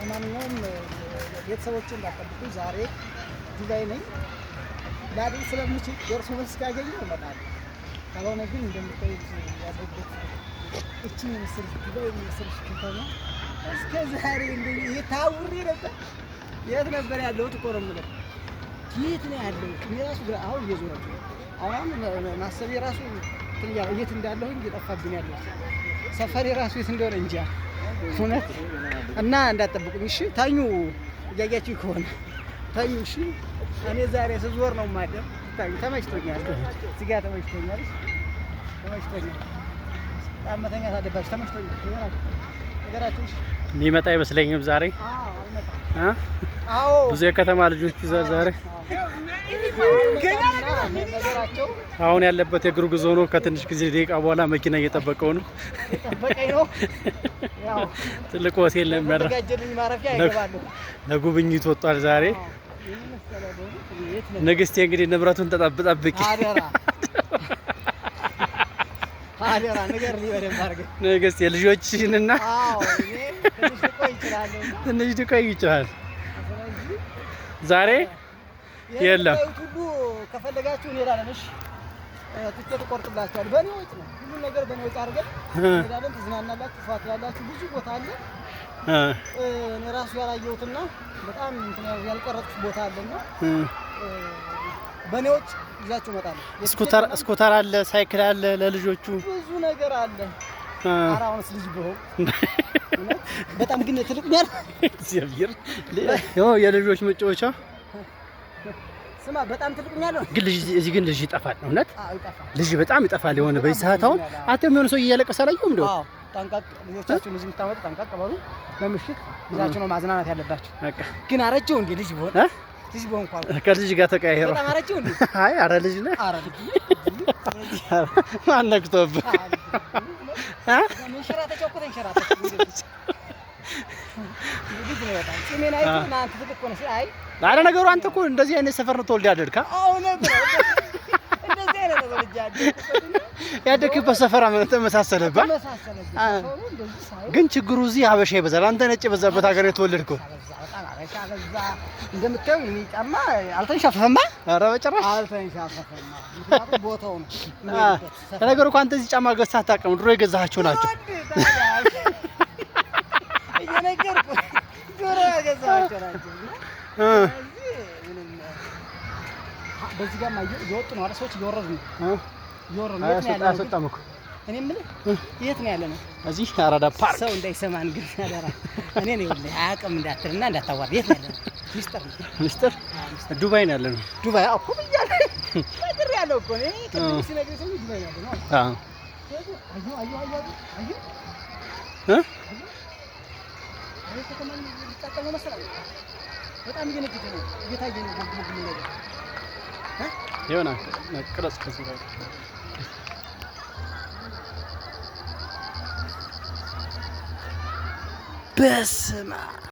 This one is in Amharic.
ለማንኛውም ቤተሰቦችን እንዳጠብቁ ዛሬ ዱባይ ነኝ። ላድር ስለምችል ደርሶ መልስ ካገኘሁ እመጣለሁ። ካልሆነ ግን እንደምታዩት ያለበት እቺን የመሰለች ዱባይ የመሰለች ከተማ እስከ ዛሬ እንደዚህ የታውሬ ነበር። የት ነበር ያለሁት እኮ ነው የምልህ። የት ነው ያለሁት? እኔ ራሱ አሁን እየዞረች ነው። አሁን ማሰቤ ራሱ የት እንዳለሁኝ እየጠፋብኝ ያለሁት ሰፈሬ ራሱ የት እንደሆነ እንጃ እውነት። እና እንዳትጠብቁኝ እሺ። ታኙ እያያችሁ ከሆነ ታኙ እሺ። እኔ ዛሬ ስዞር ነው የማደር። ታኙ ተመችቶኛል። እዚህ ጋር ተመችቶኛል። በጣም መተኛት አለባችሁ። ተመችቶኛል። ነገራችሁ የሚመጣ አይመስለኝም ዛሬ። አዎ ብዙ የከተማ ልጆች ይዛል ዛሬ። አሁን ያለበት የእግሩ ጉዞ ነው። ከትንሽ ጊዜ ደቂቃ በኋላ መኪና እየጠበቀው ነው። ያው ትልቅ ሆቴል ነው የሚያደርገው። ለጉብኝት ወጣል ዛሬ። ንግስቴ እንግዲህ ንብረቱን ተጠብጠብቂ አደራ ነገር ሊወደም አድርገህ ንግስቴ ልጆችሽንና ትንሽ ልቆይ ይችላል ዛሬ የለም። ሁሉ ከፈለጋችሁ እንሄዳለን። እሺ ትኬት ቆርጥላችኋል። በእኔ ወጪ ነው ሁሉ ነገር በእኔ ወጪ አድርገን እንሄዳለን። ትዝናናላችሁ፣ ፏት ያላችሁ ብዙ ቦታ አለ። እኔ ራሱ ያላየሁትና በጣም እንትን ያልቀረጥኩት ቦታ አለና በእኔ ወጪ ይዛችሁ እመጣለሁ። ስኩተር አለ፣ ሳይክል አለ፣ ለልጆቹ ብዙ ነገር አለ። አራውንስ ልጅ ብሆን በጣም ግን ትልቁኛል። እግዚአብሔር የልጆች መጫወቻ ስማ በጣም ትልቁኛል። ግን ልጅ እዚህ ግን ልጅ ይጠፋል። እውነት ልጅ በጣም ይጠፋል። የሆነ በዚህ ሰዓት አሁን አንተም የሆነ ሰው እያለቀሰ አላየሁም እንደው። አዎ ጠንቀቅ። ልጆቻችሁን እዚህ የምታመጡ ጠንቀቅ በሉ። ለምሽት ይዛችሁ ነው ማዝናናት ያለባችሁ። በቃ ግን አረጀው እንዴ ልጅ ብሆን ልጅ ብሆን እንኳን ከልጅ ጋር ተቀያየረው። በጣም አረጀው እንዴ? አይ አረ ልጅ ነህ። አረ ልጅ ማን ነክቶብህ? መንሸራተቻው እኮ ተንሸራተች። አረ ነገሩ አንተ እኮ እንደዚህ አይነት ሰፈር ነው ተወልደህ ያደግከው? አዎ ነበር። እንደዚህ አይነት ነው ተወልደህ ያደግክበት ሰፈር ተመሳሰለብህ። ግን ችግሩ እዚህ ሀበሻ ይበዛል። አንተ ነጭ የበዛበት ሀገር የተወለድከው። እንደምታየው እኔ ጫማ አልተንሻፈፈማ። ኧረ በጭራሽ አልተንሻፈፈማ። ምክንያቱም ቦታው ነው። ለነገሩ እኮ አንተ እዚህ ጫማ ገዝተህ አታውቅም። ድሮ የገዛሃቸው ናቸው። እየነገርኩህ ድሮ የገዛሃቸው ናቸው። በዚህ ጋር እየወጡ ነው አይደል? ሰዎች እየወረዱ ነው። አያስወጣም እኮ። እኔ የምልህ የት ነው ያለ ነው? እዚህ አራዳ ፓርክ። ሰው እንዳይሰማን ግን አደራ። እኔ ነው ይኸውልህ አያውቅም እንዳትልና እንዳታዋርድ። የት ነው ያለ ነው? ሚስጥር ዱባይ ነው ያለ ነው። ዱባይ እኮ ብያለሁ። ነገር ያለው እኮ እኔ ከዚህ ሲነግረኝ ሰው ዱባይ ያለ ነው። አዎ በጣም እየነገደ ነው። እየታየ ነው ጉጉ ነገር ይሆናል። ቅረጽ ከዚህ ጋር በስመ አብ